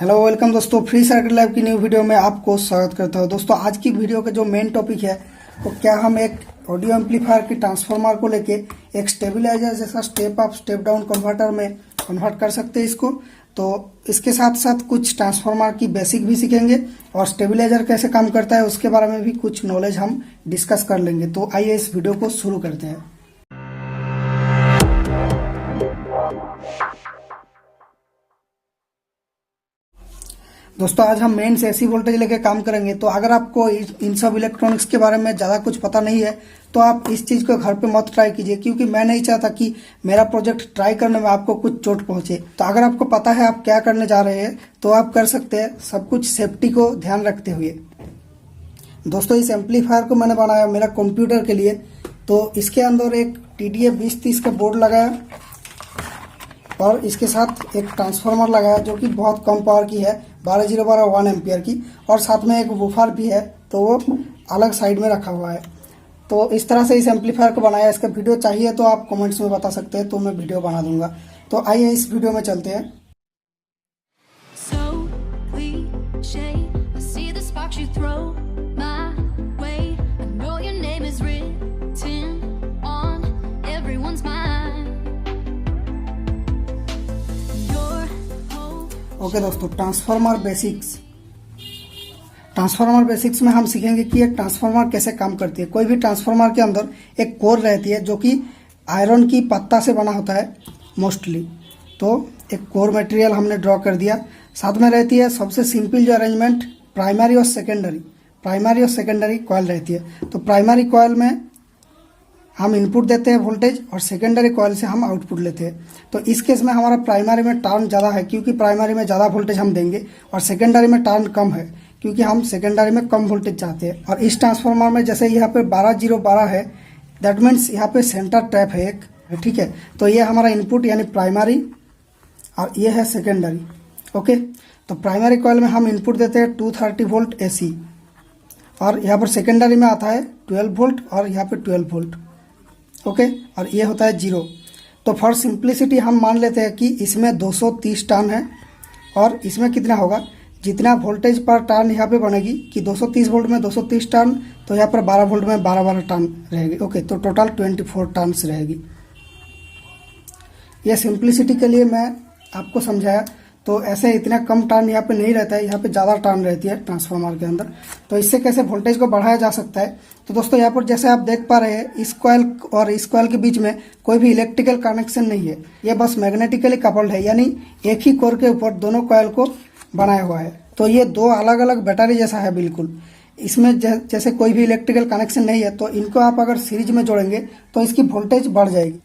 Hello welcome दोस्तों, free circuit lab की new video में आपको स्वागत करता हूं। दोस्तों आज की वीडियो का जो मेन टॉपिक है तो क्या हम एक ऑडियो एम्पलीफायर की ट्रांसफार्मर को लेके एक स्टेबलाइजर जैसा step up step down converter में कन्वर्ट कर सकते हैं इसको। तो इसके साथ साथ कुछ ट्रांसफार्मर की बेसिक भी सीखेंगे और स्टेबलाइजर कैसे काम करता है उसके बारे में भी कुछ नॉलेज हम डिस्कस कर लेंगे। तो आइए इस वीडियो को शुरू करते हैं। दोस्तों आज हम मेन से एसी वोल्टेज लेके काम करेंगे। तो अगर आपको इन सब इलेक्ट्रॉनिक्स के बारे में ज़्यादा कुछ पता नहीं है तो आप इस चीज़ को घर पे मत ट्राई कीजिए, क्योंकि मैं नहीं चाहता कि मेरा प्रोजेक्ट ट्राई करने में आपको कुछ चोट पहुंचे। तो अगर आपको पता है आप क्या करने जा रहे हैं तो आप कर सकते हैं, सब कुछ सेफ्टी को ध्यान रखते हुए। दोस्तों इस एम्पलीफायर को मैंने बनाया मेरा कंप्यूटर के लिए। तो इसके अंदर एक TDA 2030 का बोर्ड लगाया और इसके साथ एक ट्रांसफार्मर लगाया जो कि बहुत कम पावर की है, 12012 1 एम्पियर की, और साथ में एक वूफर भी है तो वो अलग साइड में रखा हुआ है। तो इस तरह से इस एम्पलीफायर को बनाया। इसका वीडियो चाहिए तो आप कमेंट्स में बता सकते हैं, तो मैं वीडियो बना दूंगा। तो आइए इस वीडियो में चलते हैं। ओके दोस्तों, ट्रांसफार्मर बेसिक्स में हम सीखेंगे कि एक ट्रांसफार्मर कैसे काम करती है। कोई भी ट्रांसफार्मर के अंदर एक कोर रहती है जो कि आयरन की पत्ता से बना होता है मोस्टली। तो एक कोर मटेरियल हमने ड्रॉ कर दिया। साथ में रहती है सबसे सिंपल जो अरेंजमेंट, प्राइमरी और सेकेंडरी कॉइल रहती है। तो प्राइमरी कॉइल में हम इनपुट देते हैं वोल्टेज और सेकेंडरी कॉइल से हम आउटपुट लेते हैं। तो इस केस में हमारा प्राइमरी में टर्न ज़्यादा है क्योंकि प्राइमरी में ज़्यादा वोल्टेज हम देंगे, और सेकेंडरी में टर्न कम है क्योंकि हम सेकेंडरी में कम वोल्टेज चाहते हैं। और इस ट्रांसफार्मर में जैसे यहाँ पे 12012 है, दैट मीन्स यहाँ पे सेंटर टैप है एक, ठीक है। तो ये हमारा इनपुट यानी प्राइमरी और ये है सेकेंडरी। ओके, तो प्राइमरी कॉइल में हम इनपुट देते हैं 230 वोल्ट AC, और यहाँ पर सेकेंडरी में आता है 12 वोल्ट और यहाँ पे 12 वोल्ट। ओके, और ये होता है 0। तो फॉर सिंप्लिसिटी हम मान लेते हैं कि इसमें 230 टर्न है और इसमें कितना होगा, जितना वोल्टेज पर टर्न यहाँ पे बनेगी कि 230 वोल्ट में 230 टर्न, तो यहाँ पर 12 वोल्ट में 12 टर्न रहेगी। ओके, तो टोटल 24 टर्न्स रहेगी। ये सिंप्लिसिटी के लिए मैं आपको समझाया। तो ऐसे इतना कम टर्न यहाँ पे नहीं रहता है, यहाँ पे ज़्यादा टर्न रहती है ट्रांसफार्मर के अंदर। तो इससे कैसे वोल्टेज को बढ़ाया जा सकता है। तो दोस्तों यहाँ पर जैसे आप देख पा रहे हैं, इस कॉइल और इस कॉइल के बीच में कोई भी इलेक्ट्रिकल कनेक्शन नहीं है, ये बस मैग्नेटिकली कपल्ड है, यानी एक ही कोर के ऊपर दोनों कॉइल को बनाया हुआ है। तो ये दो अलग अलग बैटरी जैसा है बिल्कुल। इसमें जैसे कोई भी इलेक्ट्रिकल कनेक्शन नहीं है, तो इनको आप अगर सीरीज में जोड़ेंगे तो इसकी वोल्टेज बढ़ जाएगी।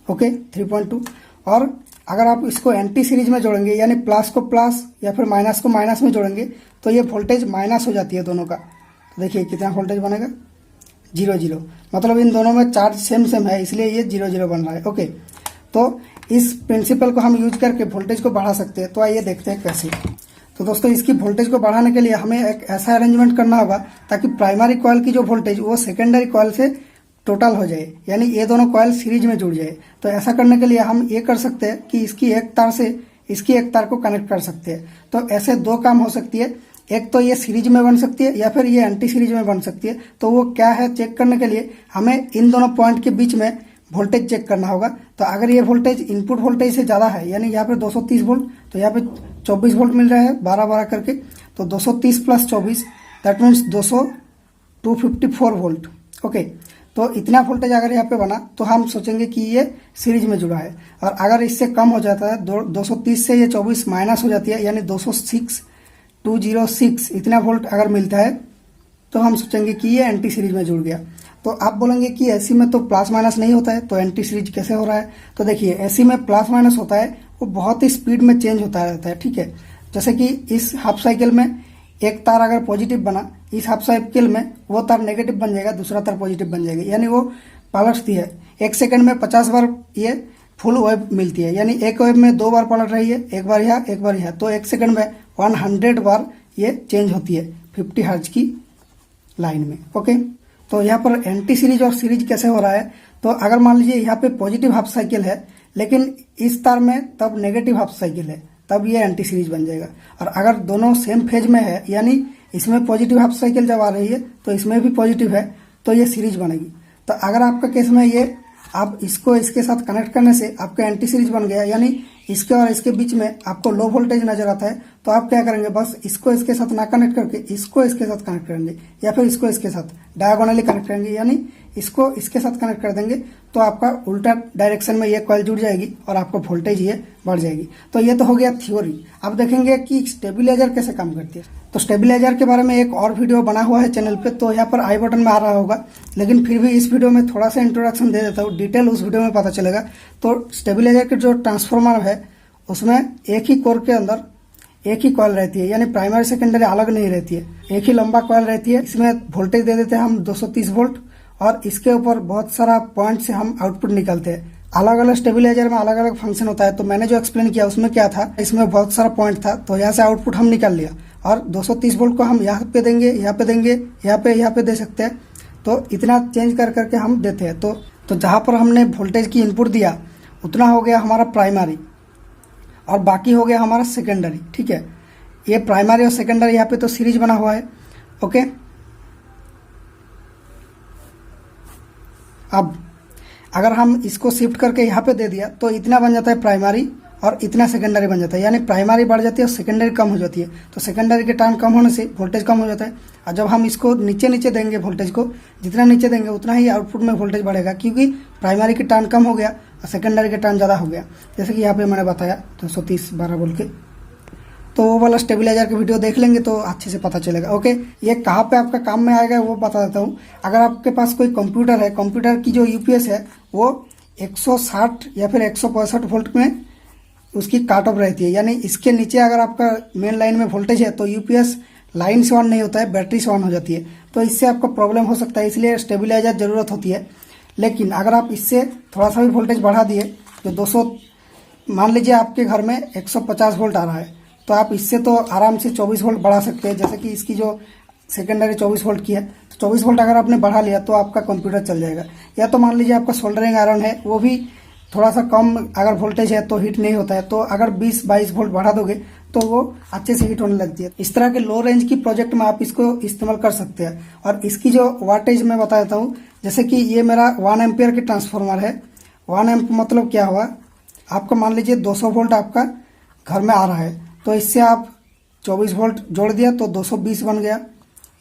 ओके, 3.2। और अगर आप इसको एंटी सीरीज में जोड़ेंगे यानी प्लस को प्लस या फिर माइनस को माइनस में जोड़ेंगे तो ये वोल्टेज माइनस हो जाती है दोनों का। तो देखिए कितना वोल्टेज बनेगा, 0 मतलब इन दोनों में चार्ज सेम है, इसलिए ये 0 बन रहा है। ओके, तो इस प्रिंसिपल को हम यूज करके वोल्टेज को बढ़ा सकते हैं। तो आइए देखते हैं कैसे। तो दोस्तों इसकी वोल्टेज को बढ़ाने के लिए हमें एक ऐसा अरेंजमेंट करना होगा ताकि प्राइमरी कॉइल की जो वोल्टेज वो सेकेंडरी कॉइल से टोटल हो जाए, यानी ये दोनों कॉइल सीरीज में जुड़ जाए। तो ऐसा करने के लिए हम ये कर सकते हैं कि इसकी एक तार से इसकी एक तार को कनेक्ट कर सकते हैं। तो ऐसे दो काम हो सकती है, एक तो ये सीरीज में बन सकती है या फिर ये एंटी सीरीज में बन सकती है। तो वो क्या है चेक करने के लिए हमें इन दोनों पॉइंट के बीच में वोल्टेज चेक करना होगा। तो अगर ये वोल्टेज इनपुट वोल्टेज से ज़्यादा है, यानी यहाँ पे 230 वोल्ट, तो यहाँ पे 24 वोल्ट मिल रहा है 12 करके, तो 230 + 24 दैट मीन्स 254 वोल्ट। ओके, तो इतना वोल्टेज अगर यहाँ पे बना तो हम सोचेंगे कि ये सीरीज में जुड़ा है। और अगर इससे कम हो जाता है, 230 से ये 24 माइनस हो जाती है, यानी 206 इतना वोल्ट अगर मिलता है तो हम सोचेंगे कि ये एंटी सीरीज में जुड़ गया। तो आप बोलेंगे कि एसी में तो प्लस माइनस नहीं होता है, तो एंटी सीरीज कैसे हो रहा है। तो देखिए एसी में प्लस माइनस होता है, वो बहुत ही स्पीड में चेंज होता रहता है, ठीक है। जैसे कि इस हाफ साइकिल में एक तार अगर पॉजिटिव बना, इस हाफ साइकिल में वो तार नेगेटिव बन जाएगा, दूसरा तार पॉजिटिव बन जाएगा, यानी वो पलटती है। 1 सेकंड में 50 बार ये फुल वेव मिलती है, यानी एक वेव में 2 बार पलट रही है, एक बार यहाँ एक बार यहाँ। तो 1 सेकंड में 100 बार ये चेंज होती है 50 हर्ट्ज की लाइन में। ओके, तो यहाँ पर एंटी सीरीज और सीरीज कैसे हो रहा है। तो अगर मान लीजिए यहाँ पे पॉजिटिव हाफ साइकिल है लेकिन इस तार में तब नेगेटिव हाफ साइकिल है, तब ये एंटी सीरीज बन जाएगा। और अगर दोनों सेम फेज में है, यानी इसमें पॉजिटिव हाफ साइकिल जब आ रही है तो इसमें भी पॉजिटिव है, तो ये सीरीज बनेगी। तो अगर आपका केस में ये आप इसको इसके साथ कनेक्ट करने से आपका एंटी सीरीज बन गया, यानी इसके और इसके बीच में आपको लो वोल्टेज नजर आता है, तो आप क्या करेंगे, बस इसको इसके साथ ना कनेक्ट करके इसको इसके साथ कनेक्ट करेंगे, या फिर इसको इसके साथ डायगोनली कनेक्ट करेंगे, यानी इसको इसके साथ कनेक्ट कर देंगे, तो आपका उल्टा डायरेक्शन में ये कॉइल जुड़ जाएगी और आपको वोल्टेज ये बढ़ जाएगी। तो ये तो हो गया थ्योरी। अब देखेंगे कि स्टेबिलाईजर कैसे काम करती है। तो स्टेबिलाईजर के बारे में एक और वीडियो बना हुआ है चैनल पे, तो यहाँ पर आई बटन में आ रहा होगा, लेकिन फिर भी इस वीडियो में थोड़ा सा इंट्रोडक्शन दे देता हूँ, डिटेल उस वीडियो में पता चलेगा। तो स्टेबिलाईजर के जो ट्रांसफॉर्मर है उसमें एक ही कोर के अंदर एक ही कॉइल रहती है, यानी प्राइमरी सेकेंडरी अलग नहीं रहती है, एक ही लंबा कॉइल रहती है। इसमें वोल्टेज दे देते हैं हम 230 वोल्ट, और इसके ऊपर बहुत सारा पॉइंट से हम आउटपुट निकालते हैं। अलग अलग स्टेबिलाईजर में अलग अलग फंक्शन होता है, तो मैंने जो एक्सप्लेन किया उसमें क्या था, इसमें बहुत सारा पॉइंट था, तो यहाँ से आउटपुट हम निकाल लिया, और 230 वोल्ट को हम यहाँ पे देंगे, यहाँ पे देंगे, यहाँ पे दे सकते हैं। तो इतना चेंज कर करके हम देते हैं। तो जहाँ पर हमने वोल्टेज की इनपुट दिया उतना हो गया हमारा प्राइमरी, और बाकी हो गया हमारा सेकेंडरी। ठीक है, ये प्राइमरी और सेकेंडरी यहाँ पे तो सीरीज बना हुआ है। ओके, अब अगर हम इसको शिफ्ट करके यहाँ पे दे दिया तो इतना बन जाता है प्राइमरी और इतना सेकेंडरी बन जाता है, यानी प्राइमरी बढ़ जाती है और सेकेंडरी कम हो जाती है। तो सेकेंडरी के टाइम कम होने से वोल्टेज कम हो जाता है, और जब हम इसको नीचे नीचे देंगे वोल्टेज को, जितना नीचे देंगे उतना ही आउटपुट में वोल्टेज बढ़ेगा, क्योंकि प्राइमरी के टाइम कम हो गया और सेकेंडरी के टाइम ज़्यादा हो गया। जैसे कि यहाँ पे मैंने बताया 230 12 बोल के, तो वो वाला स्टेबिलाईजर की वीडियो देख लेंगे तो अच्छे से पता चलेगा। ओके, ये कहाँ पे आपका काम में आएगा वो बता देता हूँ। अगर आपके पास कोई कंप्यूटर है, कंप्यूटर की जो यूपीएस है वो 160 या फिर 165 वोल्ट में उसकी काट ऑफ रहती है, यानी इसके नीचे अगर आपका मेन लाइन में वोल्टेज है तो यूपीएस लाइन से ऑन नहीं होता है, बैटरी से ऑन हो जाती है। तो इससे आपको प्रॉब्लम हो सकता है, इसलिए स्टेबिलाईजर जरूरत होती है। लेकिन अगर आप इससे थोड़ा सा भी वोल्टेज बढ़ा दिए, जो 200 मान लीजिए आपके घर में 150 वोल्ट आ रहा है, तो आप इससे तो आराम से 24 वोल्ट बढ़ा सकते हैं। जैसे कि इसकी जो सेकेंडरी 24 वोल्ट की है, तो 24 वोल्ट अगर आपने बढ़ा लिया तो आपका कंप्यूटर चल जाएगा। या तो मान लीजिए आपका सोल्डरिंग आयरन है, वो भी थोड़ा सा कम अगर वोल्टेज है तो हीट नहीं होता है, तो अगर 20-22 वोल्ट बढ़ा दोगे तो वो अच्छे से हीट होने लगती है। इस तरह के लो रेंज की प्रोजेक्ट में आप इसको इस्तेमाल कर सकते हैं। और इसकी जो वाटेज मैं बता देता हूँ, जैसे कि ये मेरा 1 एम्पियर की ट्रांसफॉर्मर है। 1 एम्प मतलब क्या हुआ, आपका मान लीजिए 200 वोल्ट आपका घर में आ रहा है, तो इससे आप 24 वोल्ट जोड़ दिया तो 220 बन गया,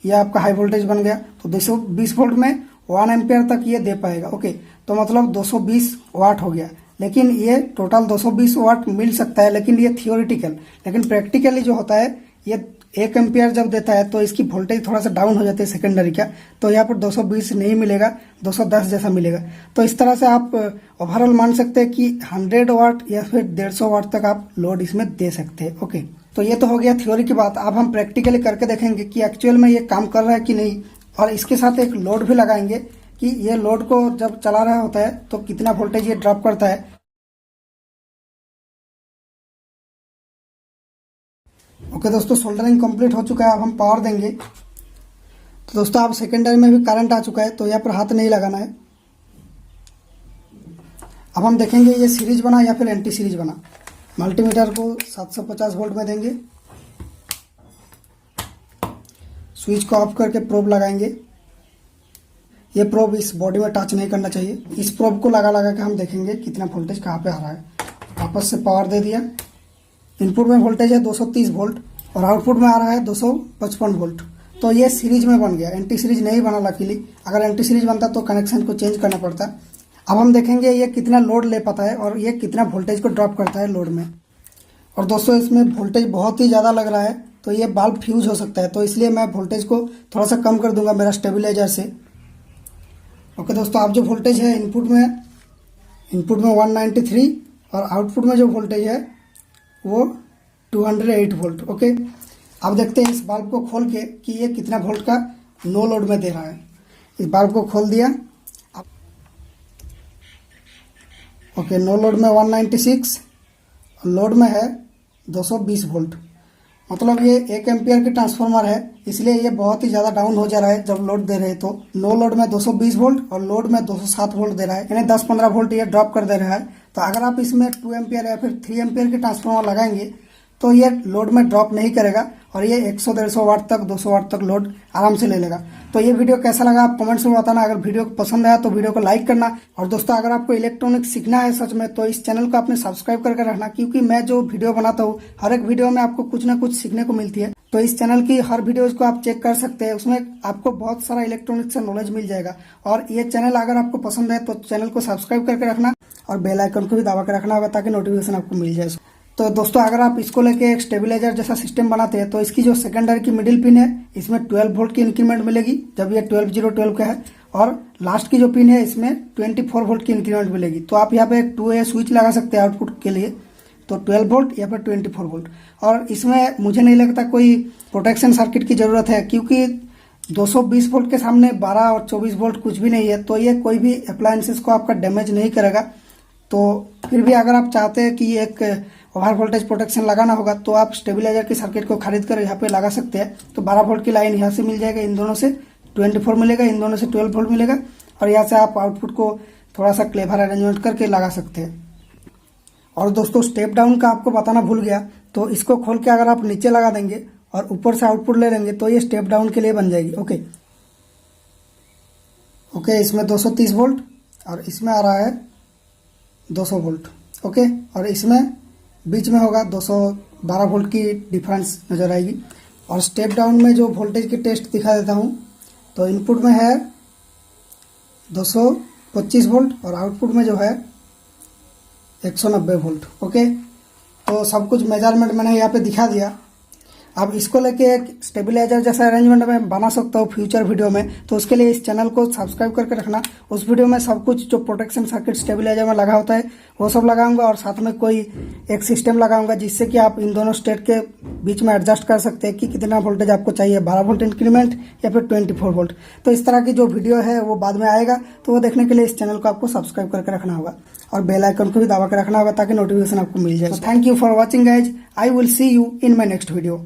यह आपका हाई वोल्टेज बन गया। तो 220 वोल्ट में 1 एम्पियर तक ये दे पाएगा। ओके, तो मतलब 220 वाट हो गया। लेकिन ये टोटल 220 वाट मिल सकता है, लेकिन ये थियोरिटिकल। लेकिन प्रैक्टिकली जो होता है, ये 1 एम्पियर जब देता है तो इसकी वोल्टेज थोड़ा सा डाउन हो जाती है सेकेंडरी का, तो यहाँ पर 220 नहीं मिलेगा, 210 जैसा मिलेगा। तो इस तरह से आप ओवरऑल मान सकते हैं कि 100 वाट या फिर 150 वाट तक आप लोड इसमें दे सकते हैं। ओके, तो ये तो हो गया थ्योरी की बात। अब हम प्रैक्टिकली करके देखेंगे कि एक्चुअल में ये काम कर रहा है कि नहीं, और इसके साथ एक लोड भी लगाएंगे कि ये लोड को जब चला रहा होता है तो कितना वोल्टेज ये ड्रॉप करता है। ओके दोस्तों, सोल्डरिंग कंप्लीट हो चुका है। अब हम पावर देंगे। तो दोस्तों आप सेकेंडरी में भी करंट आ चुका है, तो यहाँ पर हाथ नहीं लगाना है। अब हम देखेंगे ये सीरीज बना या फिर एंटी सीरीज बना। मल्टीमीटर को 750 वोल्ट में देंगे, स्विच को ऑफ करके प्रोब लगाएंगे। ये प्रोब इस बॉडी में टच नहीं करना चाहिए। इस प्रोब को लगा लगा के हम देखेंगे कितना वोल्टेज कहाँ पे आ रहा है। वापस से पावर दे दिया। इनपुट में वोल्टेज है 230 वोल्ट और आउटपुट में आ रहा है 255 वोल्ट। तो ये सीरीज में बन गया। एंटी सीरीज नहीं बना लकीली, अगर एंटी सीरीज बनता तो कनेक्शन को चेंज करना पड़ता। अब हम देखेंगे ये कितना लोड ले पाता है और ये कितना वोल्टेज को ड्रॉप करता है लोड में। और दोस्तों इसमें वोल्टेज बहुत ही ज़्यादा लग रहा है, तो ये बल्ब फ्यूज हो सकता है, तो इसलिए मैं वोल्टेज को थोड़ा सा कम कर दूंगा मेरा स्टेबिलाईजर से। ओके दोस्तों, अब जो वोल्टेज है इनपुट में 193 और आउटपुट में जो वोल्टेज है वो 208 वोल्ट। ओके, अब देखते हैं इस बल्ब को खोल के कि ये कितना वोल्ट का नो लोड में दे रहा है। इस बल्ब को खोल दिया। ओके, नो लोड में 196 और लोड में है 220 वोल्ट। मतलब ये 1 एम्पियर की ट्रांसफार्मर है, इसलिए ये बहुत ही ज़्यादा डाउन हो जा रहा है जब लोड दे रहे हैं। तो नो लोड में 220 वोल्ट और लोड में 207 वोल्ट दे रहा है, यानी 10-15 वोल्ट ये ड्रॉप कर दे रहा है। तो अगर आप इसमें 2 एम्पियर या फिर 3 एम्पियर की ट्रांसफार्मर लगाएंगे तो ये लोड में ड्रॉप नहीं करेगा और ये 100-150 वाट तक 200 वाट तक लोड आराम से ले लेगा। तो ये वीडियो कैसा लगा आप कमेंट्स में बताना। अगर वीडियो पसंद आया तो वीडियो को लाइक करना। और दोस्तों अगर आपको इलेक्ट्रॉनिक्स सीखना है सच में, तो इस चैनल को आपने सब्सक्राइब करके रखना, क्योंकि मैं जो वीडियो बनाता हूँ हर एक वीडियो में आपको कुछ ना कुछ सीखने को मिलती है। तो इस चैनल की हर वीडियोज को आप चेक कर सकते हैं, उसमें आपको बहुत सारा इलेक्ट्रॉनिक्स से नॉलेज मिल जाएगा। और ये चैनल अगर आपको पसंद है तो चैनल को सब्सक्राइब करके रखना और बेल आइकन को भी दबा के रखना होगा ताकि नोटिफिकेशन आपको मिल जाए। तो दोस्तों अगर आप इसको लेके एक स्टेबिलाईजर जैसा सिस्टम बनाते हैं तो इसकी जो सेकेंडरी की मिडिल पिन है इसमें 12 वोल्ट की इंक्रीमेंट मिलेगी जब ये 12-0-12 का है, और लास्ट की जो पिन है इसमें 24 वोल्ट की इंक्रीमेंट मिलेगी। तो आप यहाँ पे एक 2A स्विच लगा सकते हैं आउटपुट के लिए, तो 12 वोल्ट या फिर 24 वोल्ट। और इसमें मुझे नहीं लगता कोई प्रोटेक्शन सर्किट की जरूरत है, क्योंकि 220 वोल्ट के सामने 12 और 24 वोल्ट कुछ भी नहीं है, तो ये कोई भी अप्लायंसेस को आपका डैमेज नहीं करेगा। तो फिर भी अगर आप चाहते हैं कि एक ओवर वोल्टेज प्रोटेक्शन लगाना होगा तो आप स्टेबिलाईजर की सर्किट को खरीद कर यहाँ पे लगा सकते हैं। तो 12 वोल्ट की लाइन यहाँ से मिल जाएगा, इन दोनों से 24 मिलेगा, इन दोनों से 12 वोल्ट मिलेगा, और यहाँ से आप आउटपुट को थोड़ा सा क्लेवर अरेंजमेंट करके लगा सकते हैं। और दोस्तों स्टेप डाउन का आपको बताना भूल गया, तो इसको खोल के अगर आप नीचे लगा देंगे और ऊपर से आउटपुट ले लेंगे तो ये स्टेप डाउन के लिए बन जाएगी। ओके, इसमें 230 वोल्ट और इसमें आ रहा है 200 वोल्ट। ओके, और इसमें बीच में होगा 212 वोल्ट की डिफरेंस नजर आएगी। और स्टेप डाउन में जो वोल्टेज की टेस्ट दिखा देता हूँ, तो इनपुट में है 225 वोल्ट और आउटपुट में जो है 190 वोल्ट। ओके, तो सब कुछ मेजरमेंट मैंने यहाँ पे दिखा दिया। अब इसको लेके एक स्टेबिलाईजर जैसा अरेंजमेंट मैं बना सकता हूँ फ्यूचर वीडियो में, तो उसके लिए इस चैनल को सब्सक्राइब करके रखना। उस वीडियो में सब कुछ जो प्रोटेक्शन सर्किट स्टेबिलाईजर में लगा होता है वो सब लगाऊंगा, और साथ में कोई एक सिस्टम लगाऊंगा जिससे कि आप इन दोनों स्टेट के बीच में एडजस्ट कर सकते हैं कि कितना वोल्टेज आपको चाहिए, 12 वोल्ट इंक्रीमेंट या फिर 24 वोल्ट। तो इस तरह की जो वीडियो है वो बाद में आएगा, तो वो देखने के लिए इस चैनल को आपको सब्सक्राइब करके रखना होगा और बेल आइकन को भी दबा के रखना होगा ताकि नोटिफिकेशन आपको मिल जाए। Thank you for watching guys, I will see you in my next video.